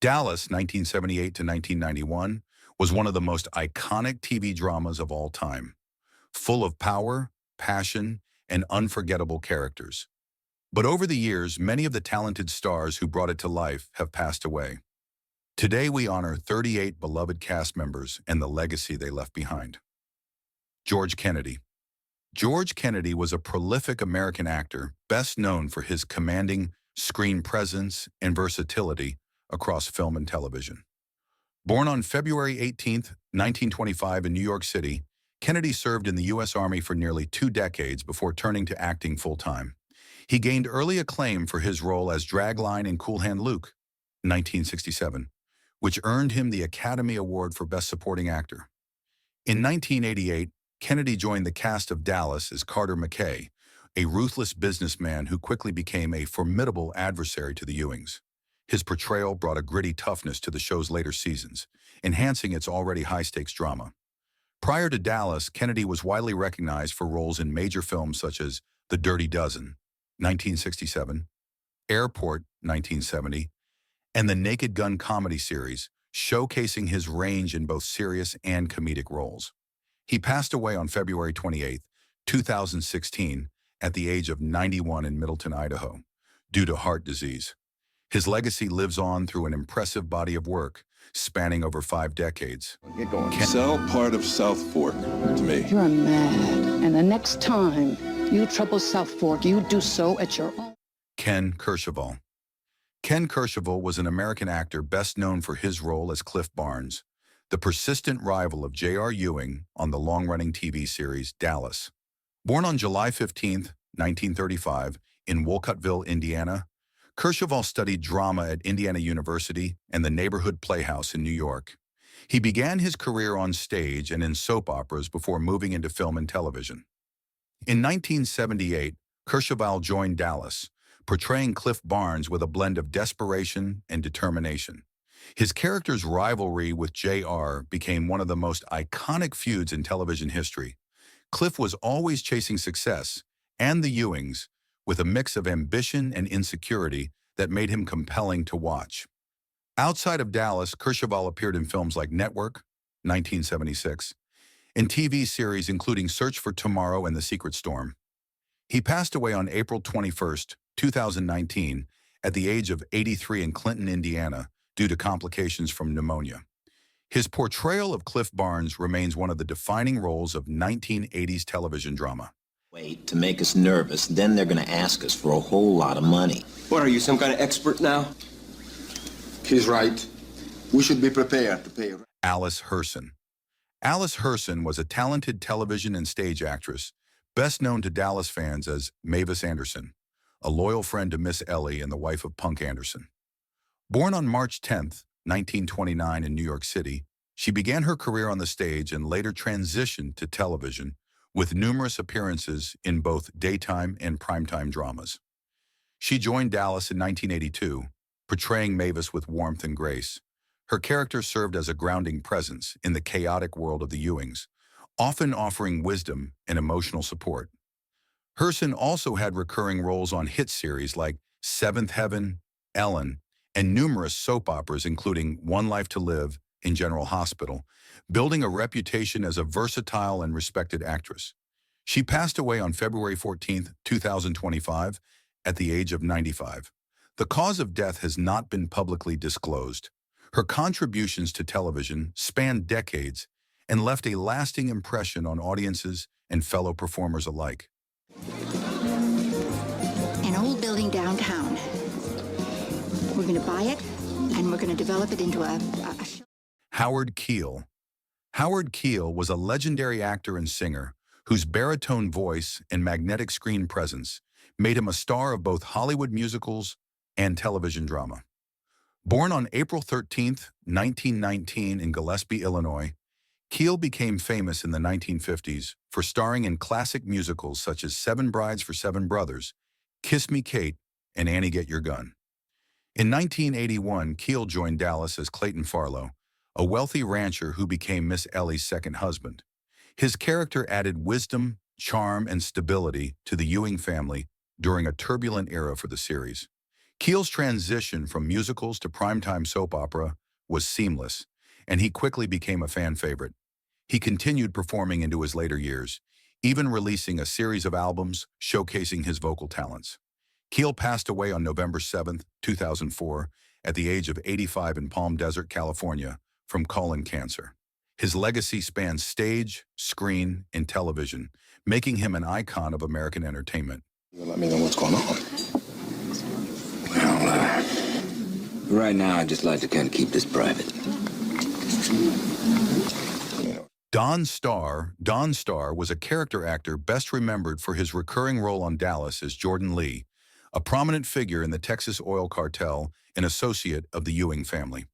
Dallas, 1978 to 1991, was one of the most iconic TV dramas of all time, full of power, passion, and unforgettable characters. But over the years, many of the talented stars who brought it to life have passed away. Today, we honor 38 beloved cast members and the legacy they left behind. George Kennedy. George Kennedy was a prolific American actor, best known for his commanding screen presence and versatility across film and television. Born on February 18, 1925 in New York City, Kennedy served in the U.S. Army for nearly 2 decades before turning to acting full-time. He gained early acclaim for his role as Dragline in Cool Hand Luke, 1967, which earned him the Academy Award for Best Supporting Actor. In 1988, Kennedy joined the cast of Dallas as Carter McKay, a ruthless businessman who quickly became a formidable adversary to the Ewings. His portrayal brought a gritty toughness to the show's later seasons, enhancing its already high-stakes drama. Prior to Dallas, Kennedy was widely recognized for roles in major films such as The Dirty Dozen, 1967, Airport, 1970, and the Naked Gun comedy series, showcasing his range in both serious and comedic roles. He passed away on February 28, 2016, at the age of 91 in Middleton, Idaho, due to heart disease. His legacy lives on through an impressive body of work, spanning over 5 decades. Get going. Sell part of South Fork to me. You're mad, and the next time you trouble South Fork, you do so at your own. Ken Kercheval. Ken Kercheval was an American actor best known for his role as Cliff Barnes, the persistent rival of J.R. Ewing on the long-running TV series Dallas. Born on July 15, 1935, in Wolcottville, Indiana, Kercheval studied drama at Indiana University and the Neighborhood Playhouse in New York. He began his career on stage and in soap operas before moving into film and television. In 1978, Kercheval joined Dallas, portraying Cliff Barnes with a blend of desperation and determination. His character's rivalry with J.R. became one of the most iconic feuds in television history. Cliff was always chasing success, and the Ewings, with a mix of ambition and insecurity that made him compelling to watch. Outside of Dallas, Kercheval appeared in films like Network, 1976, and TV series including Search for Tomorrow and The Secret Storm. He passed away on April 21, 2019, at the age of 83 in Clinton, Indiana, due to complications from pneumonia. His portrayal of Cliff Barnes remains one of the defining roles of 1980s television drama. Wait, to make us nervous, then they're gonna ask us for a whole lot of money. What, are you some kind of expert now? He's right. We should be prepared to pay. Alice Hirson. Alice Hirson was a talented television and stage actress, best known to Dallas fans as Mavis Anderson, a loyal friend to Miss Ellie and the wife of Punk Anderson. Born on March 10, 1929 in New York City, she began her career on the stage and later transitioned to television, with numerous appearances in both daytime and primetime dramas. She joined Dallas in 1982, portraying Mavis with warmth and grace. Her character served as a grounding presence in the chaotic world of the Ewings, often offering wisdom and emotional support. Hirson also had recurring roles on hit series like Seventh Heaven, Ellen, and numerous soap operas including One Life to Live and General Hospital, building a reputation as a versatile and respected actress. She passed away on February 14, 2025, at the age of 95. The cause of death has not been publicly disclosed. Her contributions to television spanned decades and left a lasting impression on audiences and fellow performers alike. An old building downtown. We're going to buy it, and we're going to develop it into a Howard Keel. Howard Keel was a legendary actor and singer whose baritone voice and magnetic screen presence made him a star of both Hollywood musicals and television drama. Born on April 13, 1919 in Gillespie, Illinois, Keel became famous in the 1950s for starring in classic musicals such as Seven Brides for Seven Brothers, Kiss Me Kate, and Annie Get Your Gun. In 1981, Keel joined Dallas as Clayton Farlow, a wealthy rancher who became Miss Ellie's second husband. His character added wisdom, charm, and stability to the Ewing family during a turbulent era for the series. Keel's transition from musicals to primetime soap opera was seamless, and he quickly became a fan favorite. He continued performing into his later years, even releasing a series of albums showcasing his vocal talents. Keel passed away on November 7, 2004, at the age of 85 in Palm Desert, California, from colon cancer. His legacy spans stage, screen, and television, making him an icon of American entertainment. Let me know what's going on. Well, right now, I'd just like to kind of keep this private. Don Starr was a character actor best remembered for his recurring role on Dallas as Jordan Lee, a prominent figure in the Texas oil cartel and associate of the Ewing family.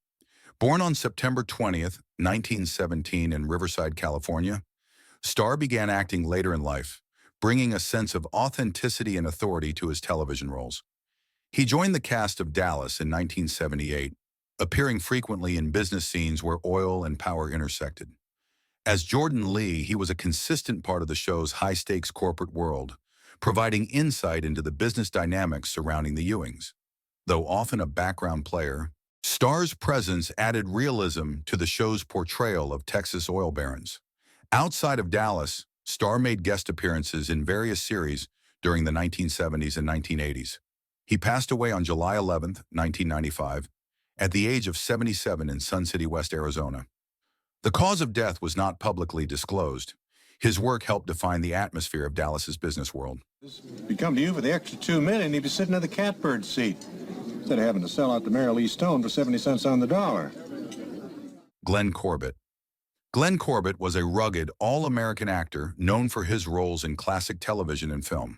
Born on September 20th, 1917 in Riverside, California, Starr began acting later in life, bringing a sense of authenticity and authority to his television roles. He joined the cast of Dallas in 1978, appearing frequently in business scenes where oil and power intersected. As Jordan Lee, he was a consistent part of the show's high-stakes corporate world, providing insight into the business dynamics surrounding the Ewings. Though often a background player, Starr's presence added realism to the show's portrayal of Texas oil barons. Outside of Dallas, Starr made guest appearances in various series during the 1970s and 1980s. He passed away on July 11, 1995, at the age of 77 in Sun City, West Arizona. The cause of death was not publicly disclosed. His work helped define the atmosphere of Dallas's business world. He'd come to you for the extra 2 minutes, and he'd be sitting in the catbird seat, instead of having to sell out to Mary Lee Stone for 70 cents on the dollar. Glenn Corbett. Glenn Corbett was a rugged, all-American actor known for his roles in classic television and film.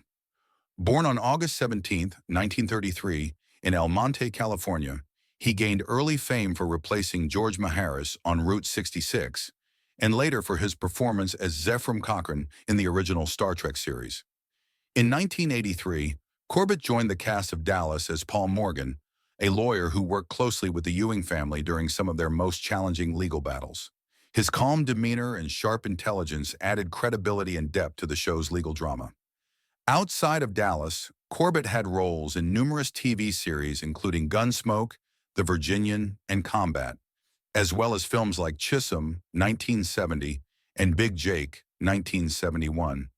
Born on August 17, 1933, in El Monte, California, he gained early fame for replacing George Maharis on Route 66, and later for his performance as Zephram Cochrane in the original Star Trek series. In 1983, Corbett joined the cast of Dallas as Paul Morgan, a lawyer who worked closely with the Ewing family during some of their most challenging legal battles. His calm demeanor and sharp intelligence added credibility and depth to the show's legal drama. Outside of Dallas, Corbett had roles in numerous TV series including Gunsmoke, The Virginian, and Combat, as well as films like Chisholm, 1970, and Big Jake, 1971,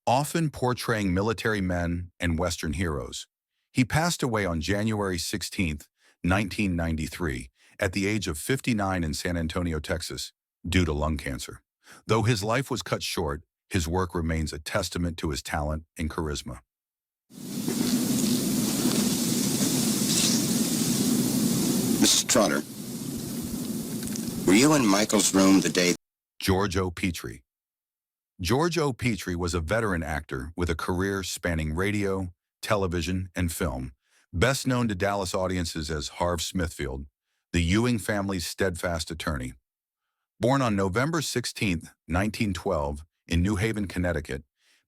often portraying military men and Western heroes. He passed away on January 16, 1993, at the age of 59 in San Antonio, Texas, due to lung cancer. Though his life was cut short, his work remains a testament to his talent and charisma. Mrs. Trotter, were you in Michael's room the day? George O. Petrie. George O. Petrie was a veteran actor with a career spanning radio, television, and film, best known to Dallas audiences as Harv Smithfield, the Ewing family's steadfast attorney. Born on November 16, 1912, in New Haven, Connecticut,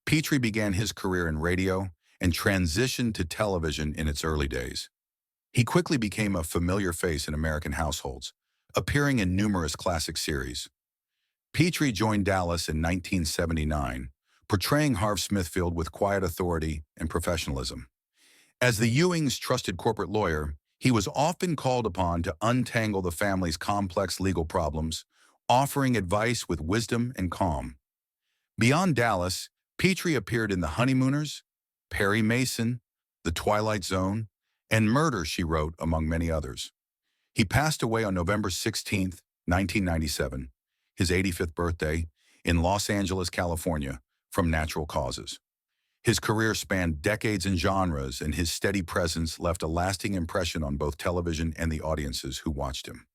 Petrie began his career in radio and transitioned to television in its early days. He quickly became a familiar face in American households, appearing in numerous classic series. Petrie joined Dallas in 1979, portraying Harv Smithfield with quiet authority and professionalism. As the Ewings' trusted corporate lawyer, he was often called upon to untangle the family's complex legal problems, offering advice with wisdom and calm. Beyond Dallas, Petrie appeared in The Honeymooners, Perry Mason, The Twilight Zone, and Murder, She Wrote, among many others. He passed away on November 16, 1997, his 85th birthday, in Los Angeles, California, from natural causes. His career spanned decades and genres, and his steady presence left a lasting impression on both television and the audiences who watched him.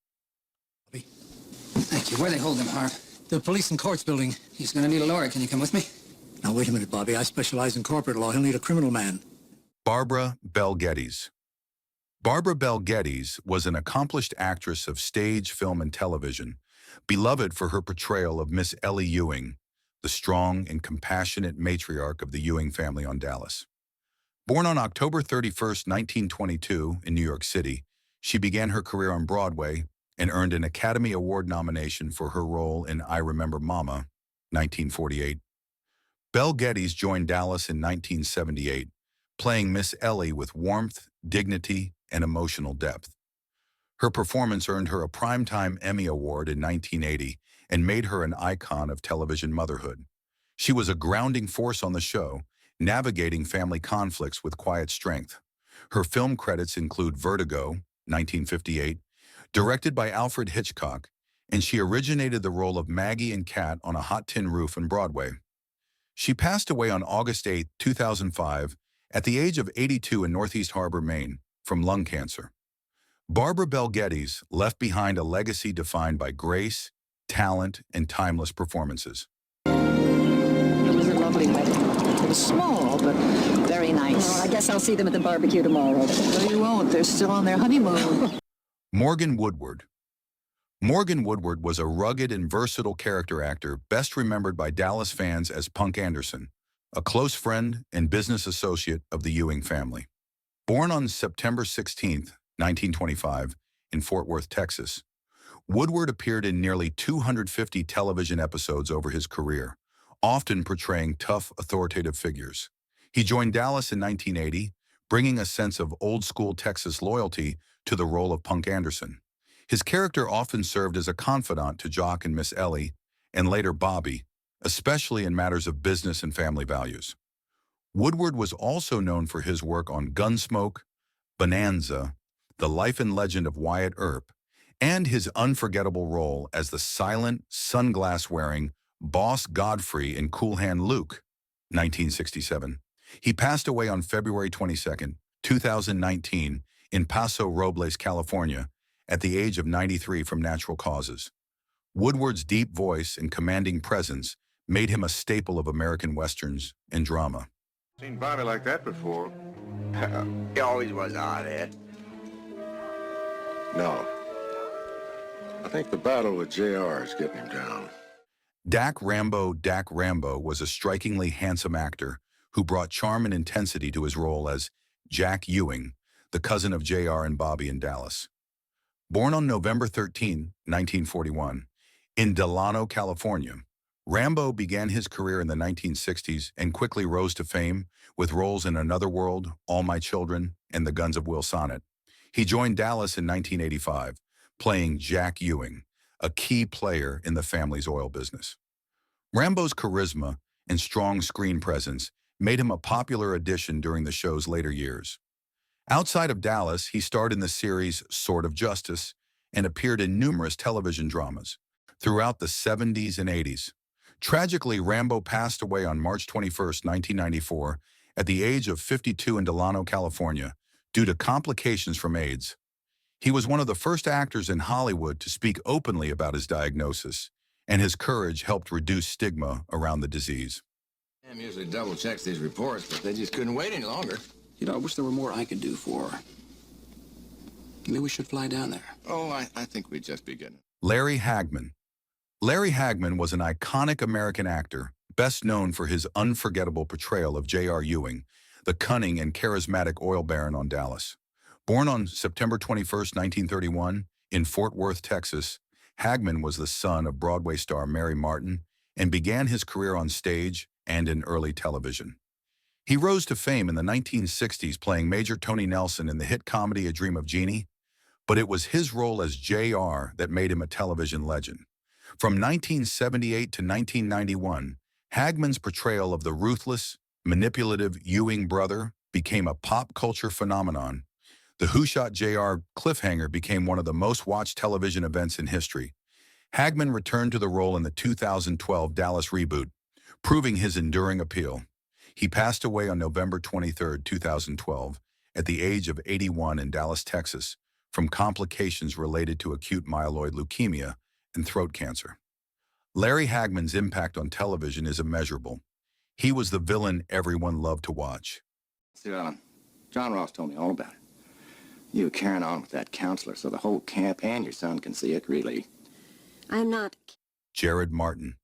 Thank you. Where they hold him, Harv? The police and courts building. He's gonna need a lawyer. Can you come with me? Now, wait a minute, Bobby. I specialize in corporate law. He'll need a criminal man. Barbara Bel Geddes. Barbara Bel Geddes was an accomplished actress of stage, film, and television, beloved for her portrayal of Miss Ellie Ewing, the strong and compassionate matriarch of the Ewing family on Dallas. Born on October 31, 1922, in New York City, she began her career on Broadway and earned an Academy Award nomination for her role in I Remember Mama, 1948. Bel Geddes joined Dallas in 1978, playing Miss Ellie with warmth, dignity, and emotional depth. Her performance earned her a Primetime Emmy Award in 1980 and made her an icon of television motherhood. She was a grounding force on the show, navigating family conflicts with quiet strength. Her film credits include Vertigo, 1958, directed by Alfred Hitchcock, and she originated the role of Maggie and Kat on A Hot Tin Roof on Broadway. She passed away on August 8, 2005, at the age of 82 in Northeast Harbor, Maine, from lung cancer. Barbara Bel Geddes left behind a legacy defined by grace, talent, and timeless performances. It was a lovely wedding. It was small, but very nice. Well, I guess I'll see them at the barbecue tomorrow. No, you won't. They're still on their honeymoon. Morgan Woodward. Morgan Woodward was a rugged and versatile character actor best remembered by Dallas fans as Punk Anderson, a close friend and business associate of the Ewing family. Born on September 16, 1925, in Fort Worth, Texas, Woodward appeared in nearly 250 television episodes over his career, often portraying tough, authoritative figures. He joined Dallas in 1980, bringing a sense of old-school Texas loyalty to the role of Punk Anderson. His character often served as a confidant to Jock and Miss Ellie, and later Bobby, especially in matters of business and family values. Woodward was also known for his work on Gunsmoke, Bonanza, The Life and Legend of Wyatt Earp, and his unforgettable role as the silent, sunglass-wearing Boss Godfrey in Cool Hand Luke, 1967. He passed away on February 22, 2019, in Paso Robles, California, at the age of 93 from natural causes. Woodward's deep voice and commanding presence made him a staple of American westerns and drama. Seen Bobby like that before. He always was hard-head. No. I think the battle with JR is getting him down. Dack Rambo was a strikingly handsome actor who brought charm and intensity to his role as Jack Ewing, the cousin of JR and Bobby in Dallas. Born on November 13, 1941, in Delano, California, Rambo began his career in the 1960s and quickly rose to fame with roles in Another World, All My Children, and The Guns of Will Sonnet. He joined Dallas in 1985, playing Jack Ewing, a key player in the family's oil business. Rambo's charisma and strong screen presence made him a popular addition during the show's later years. Outside of Dallas, he starred in the series Sword of Justice and appeared in numerous television dramas throughout the 70s and 80s. Tragically, Rambo passed away on March 21, 1994, at the age of 52 in Delano, California, due to complications from AIDS. He was one of the first actors in Hollywood to speak openly about his diagnosis, and his courage helped reduce stigma around the disease. Sam usually double-checks these reports, but they just couldn't wait any longer. You know, I wish there were more I could do for her. Maybe we should fly down there. Oh, I think we'd just be getting. Larry Hagman. Larry Hagman was an iconic American actor, best known for his unforgettable portrayal of J.R. Ewing, the cunning and charismatic oil baron on Dallas. Born on September 21, 1931, in Fort Worth, Texas, Hagman was the son of Broadway star Mary Martin and began his career on stage and in early television. He rose to fame in the 1960s playing Major Tony Nelson in the hit comedy A Dream of Jeannie, but it was his role as J.R. that made him a television legend. From 1978 to 1991, Hagman's portrayal of the ruthless, manipulative Ewing brother became a pop culture phenomenon. The Who Shot J.R. cliffhanger became one of the most watched television events in history. Hagman returned to the role in the 2012 Dallas reboot, proving his enduring appeal. He passed away on November 23, 2012, at the age of 81 in Dallas, Texas, from complications related to acute myeloid leukemia and throat cancer. Larry Hagman's impact on television is immeasurable. He was the villain everyone loved to watch. Sue Ellen, John Ross told me all about it. You were carrying on with that counselor so the whole camp and your son can see it, really. I'm not. Jared Martin.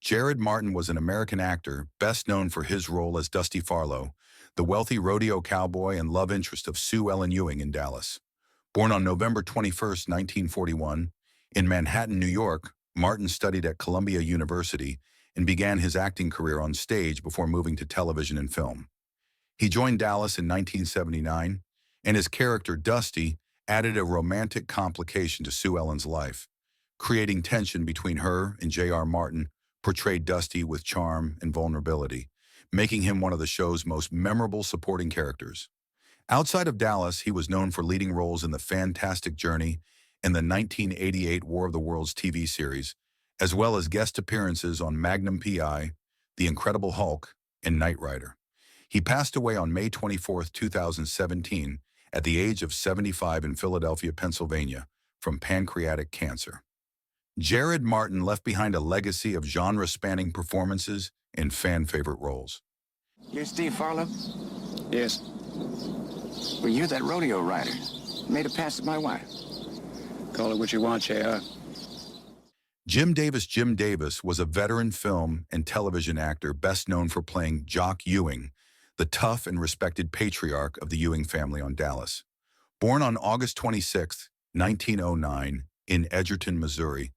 Jared Martin was an American actor best known for his role as Dusty Farlow, the wealthy rodeo cowboy and love interest of Sue Ellen Ewing in Dallas. Born on November 21, 1941, in Manhattan, New York, Martin studied at Columbia University and began his acting career on stage before moving to television and film. He joined Dallas in 1979 and his character Dusty added a romantic complication to Sue Ellen's life, creating tension between her and J.R. Martin, portrayed Dusty with charm and vulnerability, making him one of the show's most memorable supporting characters. Outside of Dallas, he was known for leading roles in The Fantastic Journey and the 1988 War of the Worlds TV series, as well as guest appearances on Magnum P.I., The Incredible Hulk, and Knight Rider. He passed away on May 24, 2017, at the age of 75 in Philadelphia, Pennsylvania, from pancreatic cancer. Jared Martin left behind a legacy of genre-spanning performances and fan-favorite roles. You're Steve Farlow? Yes. Well, you're that rodeo rider. Made a pass at my wife. Call it what you want, J.R. Jim Davis was a veteran film and television actor best known for playing Jock Ewing, the tough and respected patriarch of the Ewing family on Dallas. Born on August 26, 1909, in Edgerton, Missouri,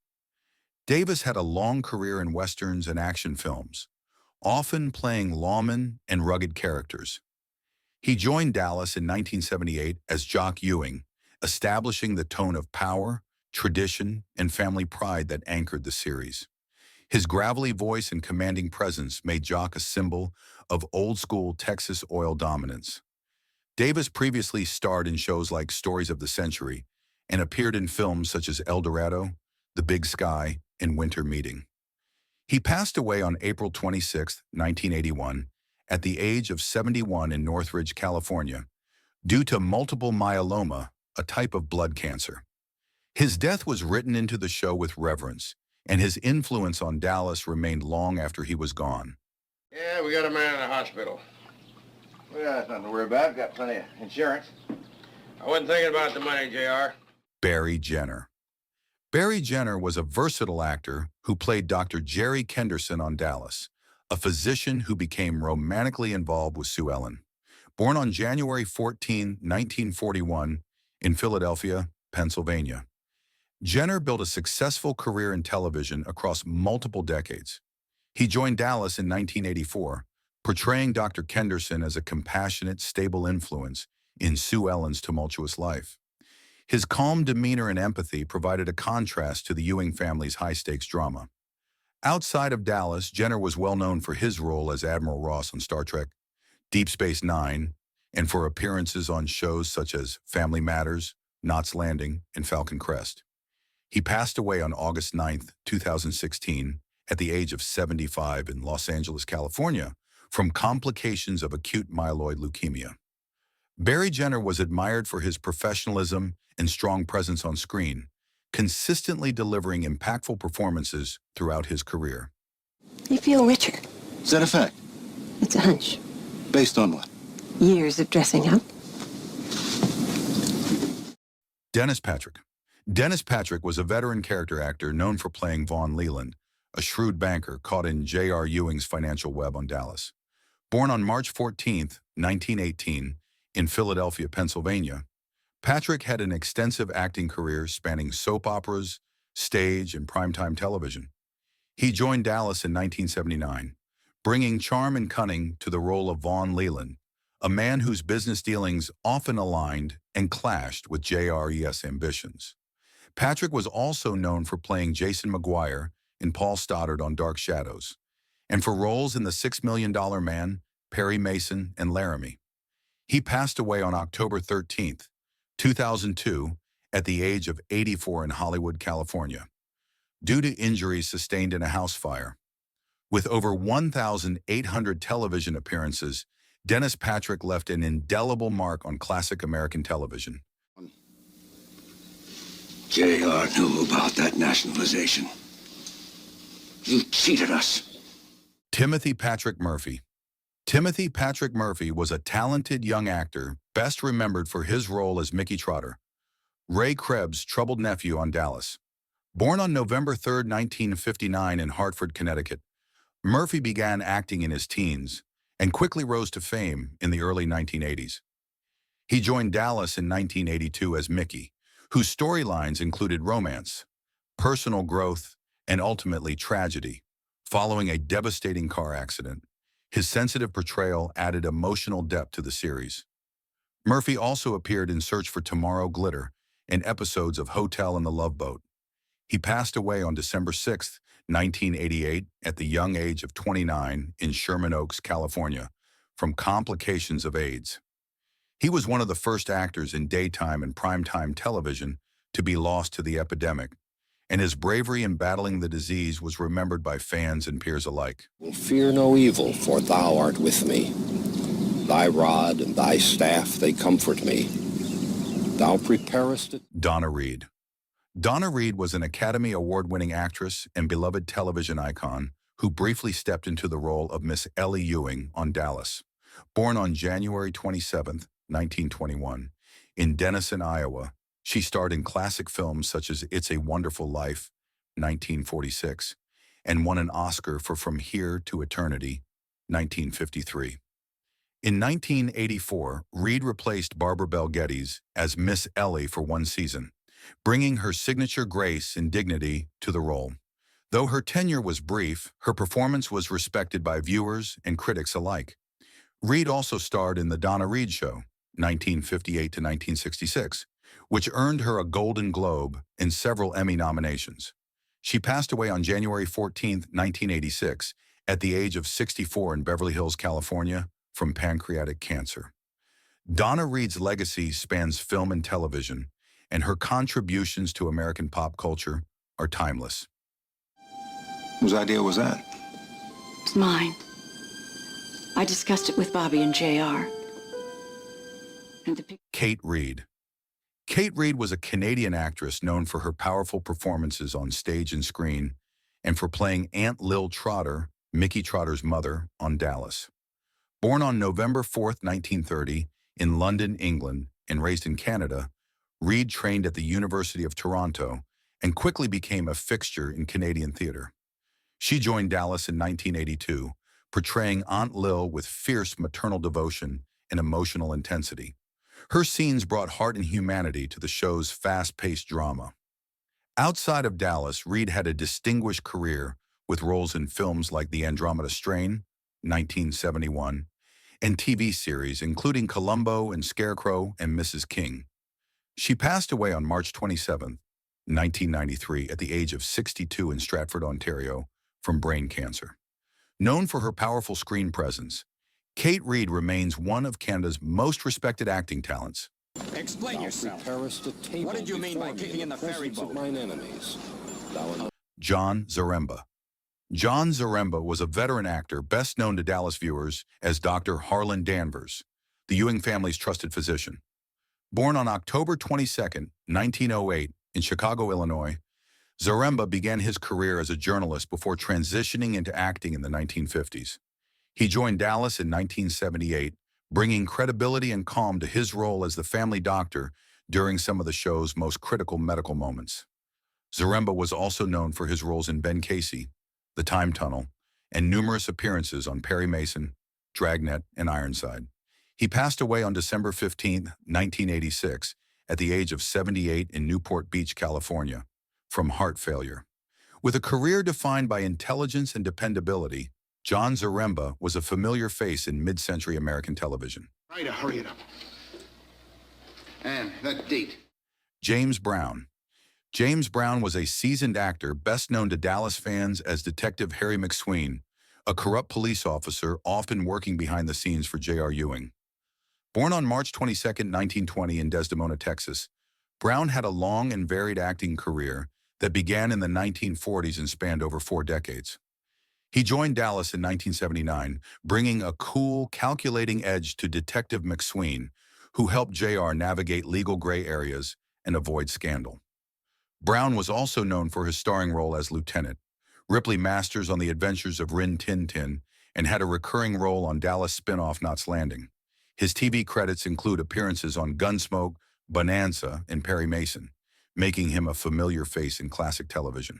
Davis had a long career in westerns and action films, often playing lawmen and rugged characters. He joined Dallas in 1978 as Jock Ewing, establishing the tone of power, tradition, and family pride that anchored the series. His gravelly voice and commanding presence made Jock a symbol of old-school Texas oil dominance. Davis previously starred in shows like Stories of the Century and appeared in films such as El Dorado, The Big Sky, and Winter Meeting. He passed away on April 26, 1981, at the age of 71 in Northridge, California, due to multiple myeloma, a type of blood cancer. His death was written into the show with reverence, and his influence on Dallas remained long after he was gone. Yeah, we got a man in the hospital. Well, that's nothing to worry about. Got plenty of insurance. I wasn't thinking about the money, J.R. Barry Jenner. Barry Jenner was a versatile actor who played Dr. Jerry Kenderson on Dallas, a physician who became romantically involved with Sue Ellen. Born on January 14, 1941, in Philadelphia, Pennsylvania, Jenner built a successful career in television across multiple decades. He joined Dallas in 1984, portraying Dr. Kenderson as a compassionate, stable influence in Sue Ellen's tumultuous life. His calm demeanor and empathy provided a contrast to the Ewing family's high-stakes drama. Outside of Dallas, Jenner was well known for his role as Admiral Ross on Star Trek, Deep Space Nine, and for appearances on shows such as Family Matters, Knots Landing, and Falcon Crest. He passed away on August 9, 2016, at the age of 75 in Los Angeles, California, from complications of acute myeloid leukemia. Barry Jenner was admired for his professionalism and strong presence on screen, consistently delivering impactful performances throughout his career. You feel richer. Is that a fact? It's a hunch. Based on what? Years of dressing up. Dennis Patrick. Dennis Patrick was a veteran character actor known for playing Vaughn Leland, a shrewd banker caught in J.R. Ewing's financial web on Dallas. Born on March 14, 1918, in Philadelphia, Pennsylvania, Patrick had an extensive acting career spanning soap operas, stage, and primetime television. He joined Dallas in 1979, bringing charm and cunning to the role of Vaughn Leland, a man whose business dealings often aligned and clashed with JRE's ambitions. Patrick was also known for playing Jason McGuire in Paul Stoddard on Dark Shadows, and for roles in The $6 Million Man, Perry Mason, and Laramie. He passed away on October 13, 2002, at the age of 84 in Hollywood, California, due to injuries sustained in a house fire. With over 1,800 television appearances, Dennis Patrick left an indelible mark on classic American television. J.R. knew about that nationalization. You cheated us. Timothy Patrick Murphy. Timothy Patrick Murphy was a talented young actor, best remembered for his role as Mickey Trotter, Ray Krebs' troubled nephew on Dallas. Born on November 3, 1959 in Hartford, Connecticut, Murphy began acting in his teens and quickly rose to fame in the early 1980s. He joined Dallas in 1982 as Mickey, whose storylines included romance, personal growth, and ultimately tragedy. Following a devastating car accident, his sensitive portrayal added emotional depth to the series. Murphy also appeared in Search for Tomorrow Glitter and episodes of Hotel and the Love Boat. He passed away on December 6, 1988, at the young age of 29 in Sherman Oaks, California, from complications of AIDS. He was one of the first actors in daytime and primetime television to be lost to the epidemic, and his bravery in battling the disease was remembered by fans and peers alike. Fear no evil, for thou art with me. Thy rod and thy staff, they comfort me. Thou preparest it. Donna Reed. Donna Reed was an Academy Award-winning actress and beloved television icon who briefly stepped into the role of Miss Ellie Ewing on Dallas. Born on January 27, 1921, in Denison, Iowa, she starred in classic films such as It's a Wonderful Life, 1946, and won an Oscar for From Here to Eternity, 1953. In 1984, Reid replaced Barbara Bel Geddes as Miss Ellie for one season, bringing her signature grace and dignity to the role. Though her tenure was brief, her performance was respected by viewers and critics alike. Reid also starred in The Donna Reed Show, 1958 to 1966, which earned her a Golden Globe and several Emmy nominations. She passed away on January 14, 1986, at the age of 64 in Beverly Hills, California, from pancreatic cancer. Donna Reed's legacy spans film and television, and her contributions to American pop culture are timeless. Whose idea was that? It's mine. I discussed it with Bobby and JR. Kate Reid. Kate Reid was a Canadian actress known for her powerful performances on stage and screen, and for playing Aunt Lil Trotter, Mickey Trotter's mother, on Dallas. Born on November 4, 1930, in London, England, and raised in Canada, Reid trained at the University of Toronto and quickly became a fixture in Canadian theater. She joined Dallas in 1982, portraying Aunt Lil with fierce maternal devotion and emotional intensity. Her scenes brought heart and humanity to the show's fast-paced drama. Outside of Dallas, Reid had a distinguished career with roles in films like The Andromeda Strain, 1971, and TV series including Columbo and Scarecrow and Mrs. King. She passed away on March 27, 1993, at the age of 62 in Stratford, Ontario, from brain cancer. Known for her powerful screen presence, Kate Reid remains one of Canada's most respected acting talents. Explain yourself. What did you mean by kicking in the ferry boat? Mine enemies. John Zaremba. John Zaremba was a veteran actor best known to Dallas viewers as Dr. Harlan Danvers, the Ewing family's trusted physician. Born on October 22, 1908, in Chicago, Illinois, Zaremba began his career as a journalist before transitioning into acting in the 1950s. He joined Dallas in 1978, bringing credibility and calm to his role as the family doctor during some of the show's most critical medical moments. Zaremba was also known for his roles in Ben Casey, The Time Tunnel, and numerous appearances on Perry Mason, Dragnet, and Ironside. He passed away on December 15, 1986, at the age of 78 in Newport Beach, California, from heart failure. With a career defined by intelligence and dependability, John Zaremba was a familiar face in mid-century American television. Try to hurry it up. And that date. James Brown. James Brown was a seasoned actor best known to Dallas fans as Detective Harry McSween, a corrupt police officer often working behind the scenes for J.R. Ewing. Born on March 22, 1920 in Desdemona, Texas, Brown had a long and varied acting career that began in the 1940s and spanned over 4 decades. He joined Dallas in 1979, bringing a cool, calculating edge to Detective McSween, who helped J.R. navigate legal gray areas and avoid scandal. Brown was also known for his starring role as Lieutenant Ripley Masters on The Adventures of Rin Tin Tin, and had a recurring role on Dallas spin-off Knots Landing. His TV credits include appearances on Gunsmoke, Bonanza, and Perry Mason, making him a familiar face in classic television.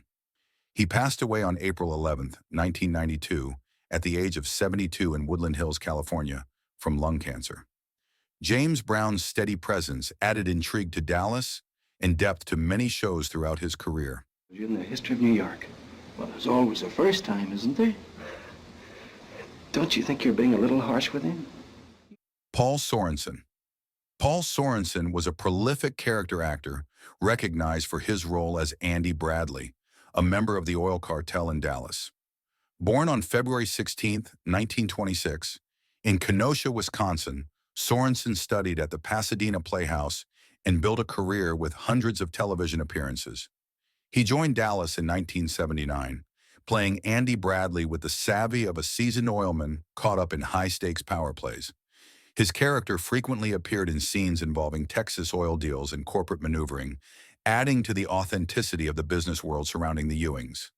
He passed away on April 11, 1992, at the age of 72 in Woodland Hills, California, from lung cancer. James Brown's steady presence added intrigue to Dallas and depth to many shows throughout his career. In the history of New York, well, there's always a first time, isn't there? Don't you think you're being a little harsh with him? Paul Sorensen. Paul Sorensen was a prolific character actor recognized for his role as Andy Bradley, a member of the oil cartel in Dallas. Born on February 16, 1926, in Kenosha, Wisconsin, Sorensen studied at the Pasadena Playhouse and built a career with hundreds of television appearances. He joined Dallas in 1979, playing Andy Bradley with the savvy of a seasoned oilman caught up in high-stakes power plays. His character frequently appeared in scenes involving Texas oil deals and corporate maneuvering, adding to the authenticity of the business world surrounding the Ewings.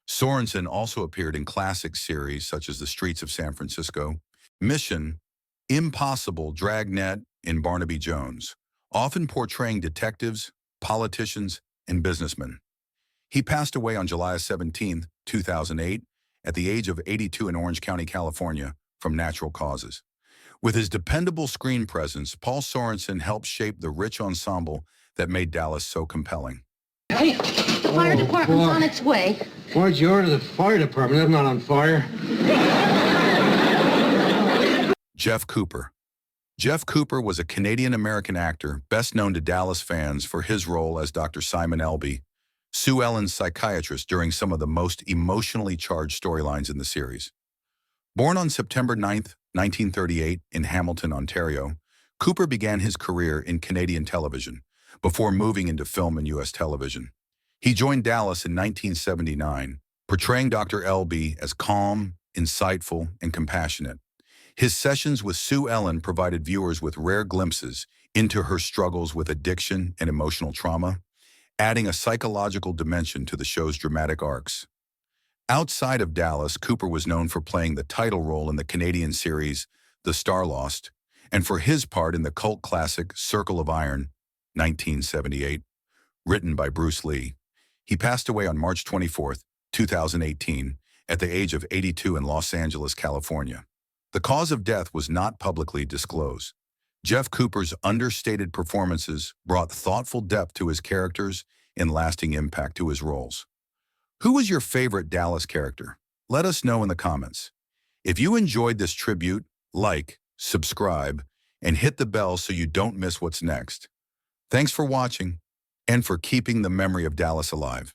Sorensen also appeared in classic series such as The Streets of San Francisco, Mission, Impossible, Dragnet, and Barnaby Jones, often portraying detectives, politicians, and businessmen. He passed away on July 17, 2008, at the age of 82 in Orange County, California, from natural causes. With his dependable screen presence, Paul Sorensen helped shape the rich ensemble that made Dallas so compelling. Hey, the fire department's on its way. Why'd you order the fire department? I'm not on fire. Jeff Cooper. Jeff Cooper was a Canadian-American actor best known to Dallas fans for his role as Dr. Simon Elby, Sue Ellen's psychiatrist during some of the most emotionally charged storylines in the series. Born on September 9, 1938, in Hamilton, Ontario, Cooper began his career in Canadian television before moving into film and U.S. television. He joined Dallas in 1979, portraying Dr. Elby as calm, insightful, and compassionate. His sessions with Sue Ellen provided viewers with rare glimpses into her struggles with addiction and emotional trauma, adding a psychological dimension to the show's dramatic arcs. Outside of Dallas, Cooper was known for playing the title role in the Canadian series The Starr, and for his part in the cult classic Circle of Iron, 1978, written by Bruce Lee. He passed away on March 24, 2018, at the age of 82 in Los Angeles, California. The cause of death was not publicly disclosed. Jeff Cooper's understated performances brought thoughtful depth to his characters and lasting impact to his roles. Who was your favorite Dallas character? Let us know in the comments. If you enjoyed this tribute, like, subscribe, and hit the bell so you don't miss what's next. Thanks for watching and for keeping the memory of Dallas alive.